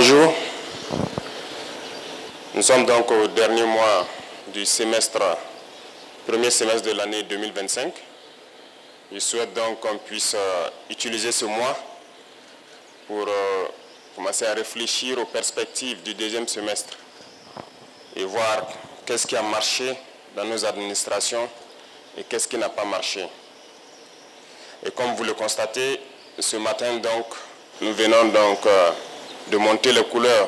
Bonjour. Nous sommes donc au dernier mois du premier semestre de l'année 2025. Je souhaite donc qu'on puisse utiliser ce mois pour commencer à réfléchir aux perspectives du deuxième semestre et voir qu'est-ce qui a marché dans nos administrations et qu'est-ce qui n'a pas marché. Et comme vous le constatez, ce matin donc, nous venons donc de monter les couleurs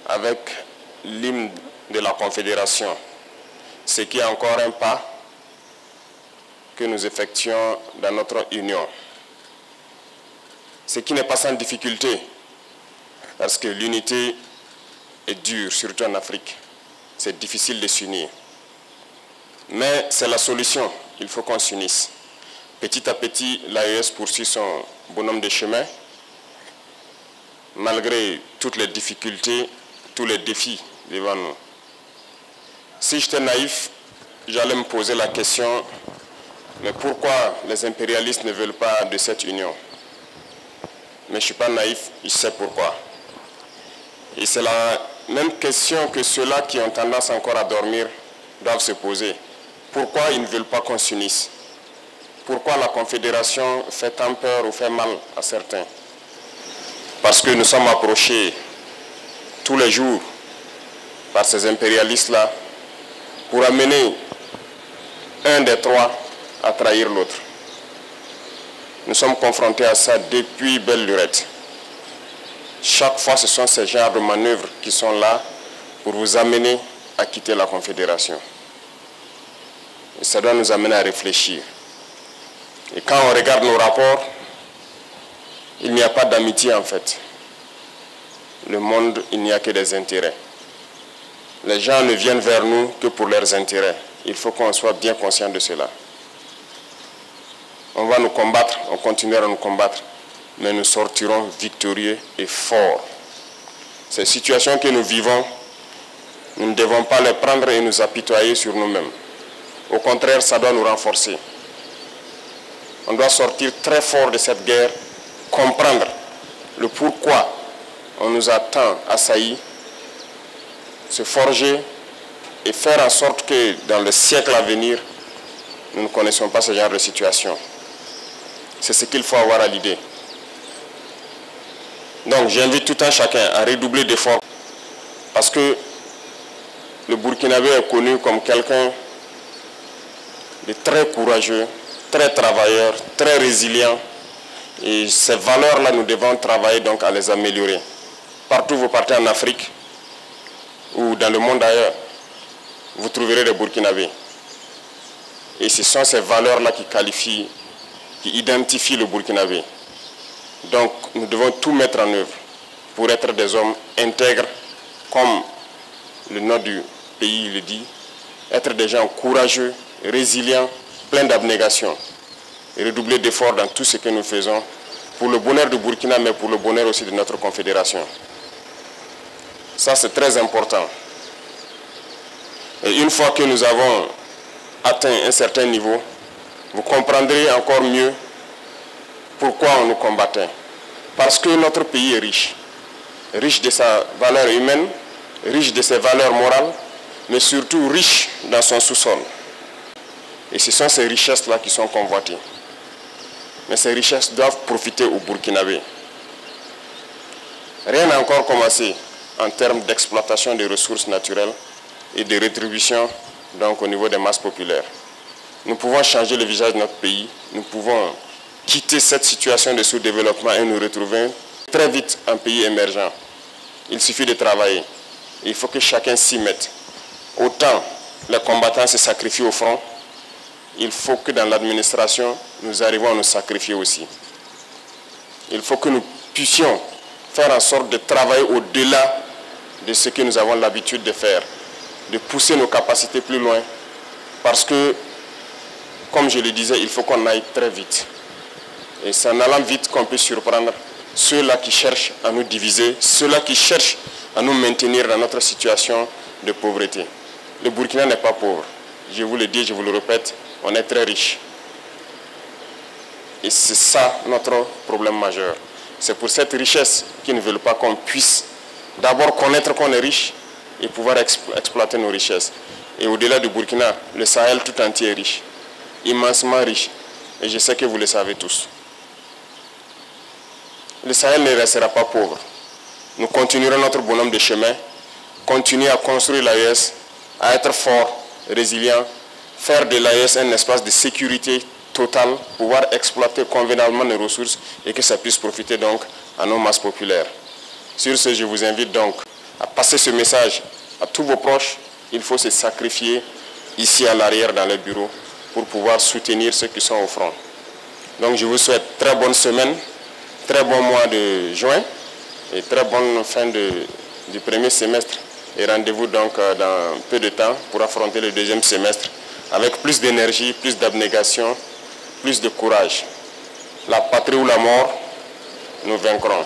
avec l'hymne de la Confédération, ce qui est encore un pas que nous effectuons dans notre union. Ce qui n'est pas sans difficulté, parce que l'unité est dure, surtout en Afrique. C'est difficile de s'unir. Mais c'est la solution, il faut qu'on s'unisse. Petit à petit, l'AES poursuit son bonhomme de chemin, malgré toutes les difficultés, tous les défis devant nous. Si j'étais naïf, j'allais me poser la question, mais pourquoi les impérialistes ne veulent pas de cette union? Mais je ne suis pas naïf, je sais pourquoi. Et c'est la même question que ceux-là qui ont tendance encore à dormir doivent se poser. Pourquoi ils ne veulent pas qu'on s'unisse? Pourquoi la Confédération fait tant peur ou fait mal à certains? Parce que nous sommes approchés tous les jours par ces impérialistes-là pour amener un des trois à trahir l'autre. Nous sommes confrontés à ça depuis belle lurette. Chaque fois, ce sont ces genres de manœuvres qui sont là pour vous amener à quitter la Confédération. Et ça doit nous amener à réfléchir. Et quand on regarde nos rapports, il n'y a pas d'amitié en fait. Le monde, il n'y a que des intérêts. Les gens ne viennent vers nous que pour leurs intérêts. Il faut qu'on soit bien conscient de cela. On va nous combattre, on continuera à nous combattre, mais nous sortirons victorieux et forts. Ces situations que nous vivons, nous ne devons pas les prendre et nous apitoyer sur nous-mêmes. Au contraire, ça doit nous renforcer. On doit sortir très fort de cette guerre, comprendre le pourquoi on nous a tant assaillis, se forger et faire en sorte que dans le siècle à venir, nous ne connaissons pas ce genre de situation. C'est ce qu'il faut avoir à l'idée. Donc j'invite tout un chacun à redoubler d'efforts parce que le Burkinabé est connu comme quelqu'un de très courageux, très travailleur, très résilient. Et ces valeurs-là, nous devons travailler donc à les améliorer. Partout où vous partez en Afrique ou dans le monde ailleurs, vous trouverez des Burkinabés. Et ce sont ces valeurs-là qui qualifient, qui identifient le Burkinabé. Donc nous devons tout mettre en œuvre pour être des hommes intègres, comme le nom du pays le dit, être des gens courageux, résilients, pleins d'abnégation. Et redoubler d'efforts dans tout ce que nous faisons pour le bonheur du Burkina, mais pour le bonheur aussi de notre confédération. Ça, c'est très important. Et une fois que nous avons atteint un certain niveau, vous comprendrez encore mieux pourquoi on nous combattait. Parce que notre pays est riche. Riche de sa valeur humaine, riche de ses valeurs morales, mais surtout riche dans son sous-sol. Et ce sont ces richesses-là qui sont convoitées. Mais ces richesses doivent profiter aux Burkinabés. Rien n'a encore commencé en termes d'exploitation des ressources naturelles et de rétribution donc, au niveau des masses populaires. Nous pouvons changer le visage de notre pays, nous pouvons quitter cette situation de sous-développement et nous retrouver très vite un pays émergent. Il suffit de travailler. Il faut que chacun s'y mette. Autant les combattants se sacrifient au front, il faut que dans l'administration, nous arrivions à nous sacrifier aussi. Il faut que nous puissions faire en sorte de travailler au-delà de ce que nous avons l'habitude de faire, de pousser nos capacités plus loin, parce que, comme je le disais, il faut qu'on aille très vite. Et c'est en allant vite qu'on peut surprendre ceux-là qui cherchent à nous diviser, ceux-là qui cherchent à nous maintenir dans notre situation de pauvreté. Le Burkina n'est pas pauvre. Je vous le dis, je vous le répète, on est très riche. Et c'est ça notre problème majeur. C'est pour cette richesse qu'ils ne veulent pas qu'on puisse d'abord connaître qu'on est riche et pouvoir exploiter nos richesses. Et au-delà du Burkina, le Sahel tout entier est riche, immensement riche. Et je sais que vous le savez tous. Le Sahel ne restera pas pauvre. Nous continuerons notre bonhomme de chemin, continuer à construire l'AES, à être fort, résilient, faire de l'AES un espace de sécurité totale, pouvoir exploiter convenablement nos ressources et que ça puisse profiter donc à nos masses populaires. Sur ce, je vous invite donc à passer ce message à tous vos proches. Il faut se sacrifier ici à l'arrière dans les bureaux pour pouvoir soutenir ceux qui sont au front. Donc je vous souhaite très bonne semaine, très bon mois de juin et très bonne fin du premier semestre. Et rendez-vous donc dans peu de temps pour affronter le deuxième semestre avec plus d'énergie, plus d'abnégation, plus de courage. La patrie ou la mort, nous vaincrons.